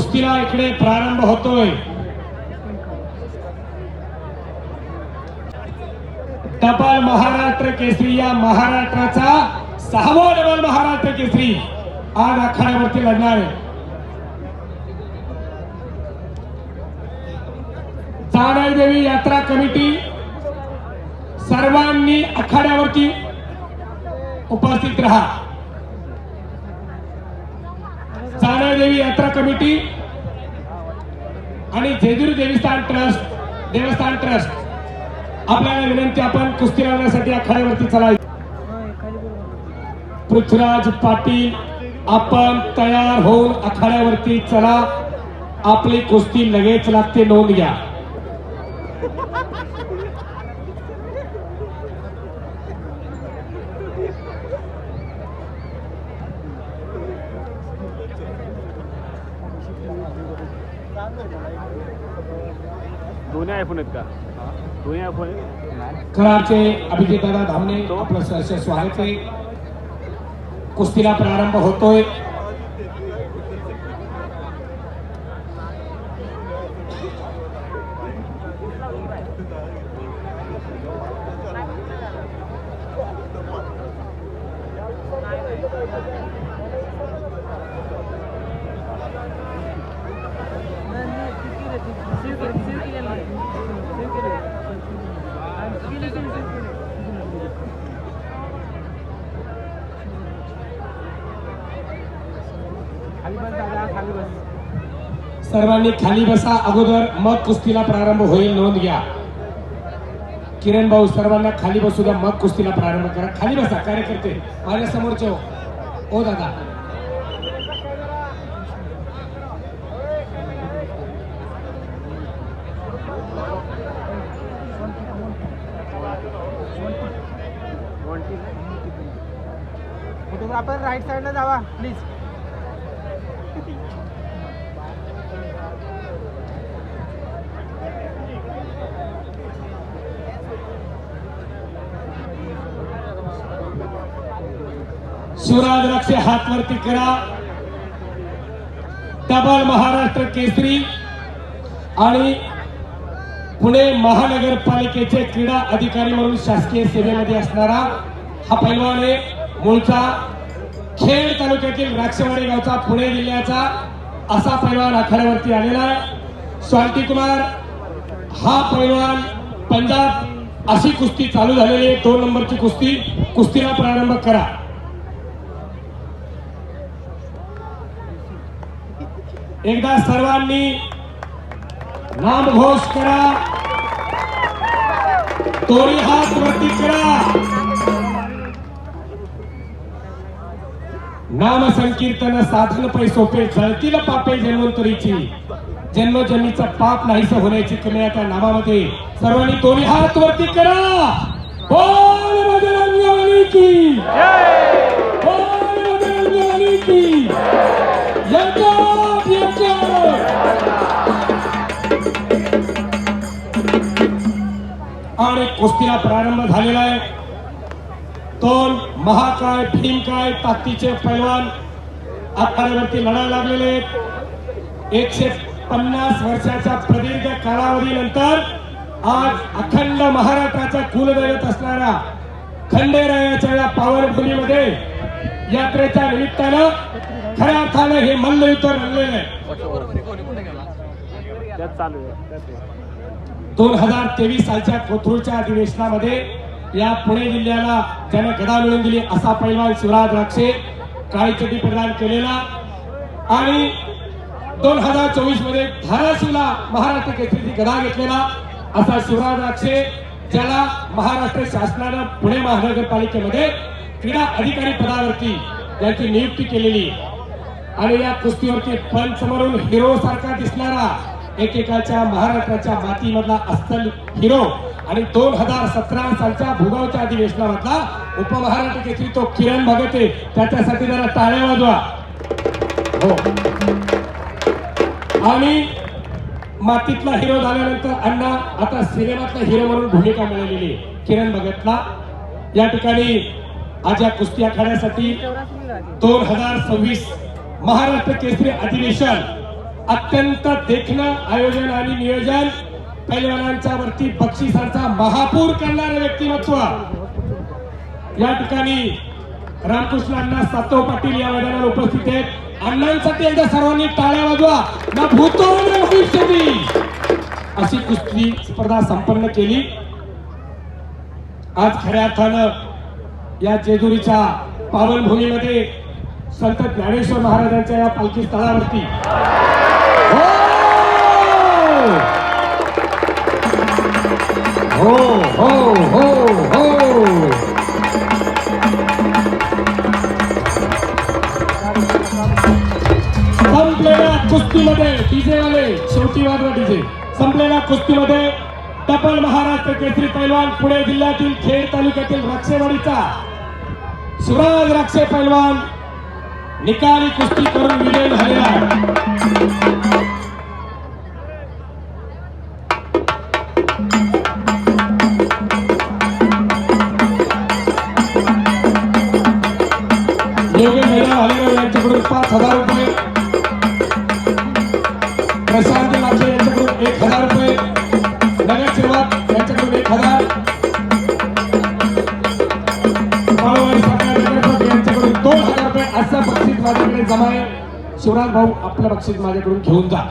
कुस्तीला इकडे प्रारंभ होतोय। डबल महाराष्ट्र केसरी या महाराष्ट्राचा 6वा डबल महाराष्ट्र केसरी आज आखाड्यावरती लढणार आहे। जानाईदेवी यात्रा कमिटी सर्वांनी आखाड्यावरती उपस्थित रहा। जानाईदेवी यात्रा कमिटी आणि जेजुरी देवस्थान ट्रस्ट आपल्याला विनंती, आपण कुस्ती लावण्यासाठी आखाड्यावरती चला। पृथ्वीराज पाटील, आपण तयार होऊन आखाड्यावरती चला। आपली कुस्ती लगेच लागते, नोंद घ्या। दोन्ही आयफोन आहेत का? दोन्ही आयफोन कराडचे अभिजित दादा धामणे, आपलं सहर्ष स्वागत आहे। कुस्तीला प्रारंभ होतोय। सर्वांनी खाली बसा अगोदर, मग कुस्तीला प्रारंभ होईल, नोंद घ्या। किरण भाऊ, सर्वांना खाली बसू द्या, मग कुस्तीला प्रारंभ करा। खाली बसा कार्यकर्ते, माझ्या समोरचे ओ दादा। फोटोग्राफर राईट साइडला जावा प्लीज। शिवराज लक्ष हात वरती करा। डबल महाराष्ट्र केसरी आणि पुणे महानगरपालिकेचे क्रीडा अधिकारी म्हणून शासकीय सेवेमध्ये असणारा हा पैलवान आहे। मूळचा खेड तालुक्यातील राक्षवाडी गावचा, पुणे जिल्ह्याचा असा पैलवान आखाड्यावरती आलेला आहे। शांती कुमार हा पैलवान पंजाब। अशी कुस्ती चालू झालेली आहे, 2 नंबरची कुस्ती। कुस्तीला प्रारंभ करा। एकदा सर्वांनी नामघोष करा, दोन्ही हात वरती करा। नाम संकीर्तन साधन पै सोपे, जळतील पापे जन्मंतरीची, जन्मजन्मीचा पाप नाहीसं होण्याची कमी त्या नामामध्ये। सर्वांनी दोन्ही हात वरती करा। बोल बजरंगबली की जय, बोल बजरंगबली की जय। आणि कुस्तीला प्रारंभ झालेला आहे। 2 महाकाय भीमकाय ताकदीचे पैलवान आखाड्यावरती लढायला लागलेले आहेत। 150 वर्षाच्या प्रदीर्घ कालावधीनंतर आज अखंड महाराष्ट्राचा कुलदैवत असणाऱ्या खंडेरायाच्या या पावनखिंडीमध्ये यात्रेच्या निमित्तानं खऱ्या अर्थानं हे मल्लयुद्ध रंगलेलं आहे। 2023 सालच्या कोथरूडच्या अधिवेशनामध्ये या पुणे जिल्ह्याला ज्याने गदा मिळवून दिली असा पैलवान शिवराज राक्षे, काळी चड्डी प्रदान केलेला आणि 2024 मध्ये धाराशिवला महाराष्ट्र केसरीची गदा घेतलेला असा शिवराज राक्षे, ज्याला महाराष्ट्र शासनानं पुणे महानगरपालिकेमध्ये क्रीडा अधिकारी पदावरती याची नियुक्ती केलेली। आणि या कुस्तीवरती पंच म्हणून हिरो सारखा दिसणारा एकेकाच्या महाराष्ट्राच्या मातीमधला अस्सल हिरो आणि 2017 सालच्या भुगावच्या अधिवेशनामधला उपमहाराष्ट्र केसरी तो किरण भगते, त्याच्यासाठी जरा टाळ्या वाजवा। हो, आणि मातीतला हिरो झाल्यानंतर अण्णा आता सिनेमातला हिरो म्हणून भूमिका मिळालेली किरण भगतला। या ठिकाणी आज या कुस्ती आखाड्यासाठी 2026 महाराष्ट्र केसरी अधिवेशन अत्यंत देखणं आयोजन आणि नियोजन, पैलवानांच्या वरती बक्षिसांचा महापूर करणारे व्यक्तिमत्व या ठिकाणी रामकृष्ण अण्णा सातव पाटील या मैदानावर उपस्थित आहेत. अण्णांसाठी एकदा सर्वांनी टाळ्या वाजवा. ना भूतो ना भविष्यती अशी कुस्ती स्पर्धा संपन्न केली. आज खऱ्या अर्थानं या जेजुरीच्या पावनभूमीमध्ये संत ज्ञानेश्वर महाराजांच्या या पालखी स्थळावरती हो हो हो हो संपलेल्या कुस्तीमध्ये डीजे वाले शेवटी वाजवा डीजे. संपलेल्या कुस्तीमध्ये तपल महाराष्ट्र केसरी पैलवान पुणे जिल्ह्यातील खेड तालुक्यातील राक्षेवाडीचा शिवराज राक्षे पैलवान निकाली कुस्ती करून विजयी झालेला आहे. योगेश भैया हलेराव यांच्याकडून 5,000 रुपये, प्रशांत लाखे यांच्याकडून 1,000 रुपये, नगरसेवक यांच्याकडून 1,000, बाळूमाई सरकार नगरसेवक यांच्याकडून 2,000 रुपये असं बक्षीस माझ्याकडे जमा आहे. शिवराज भाऊ आपलं बक्षीस माझ्याकडून घेऊन जा.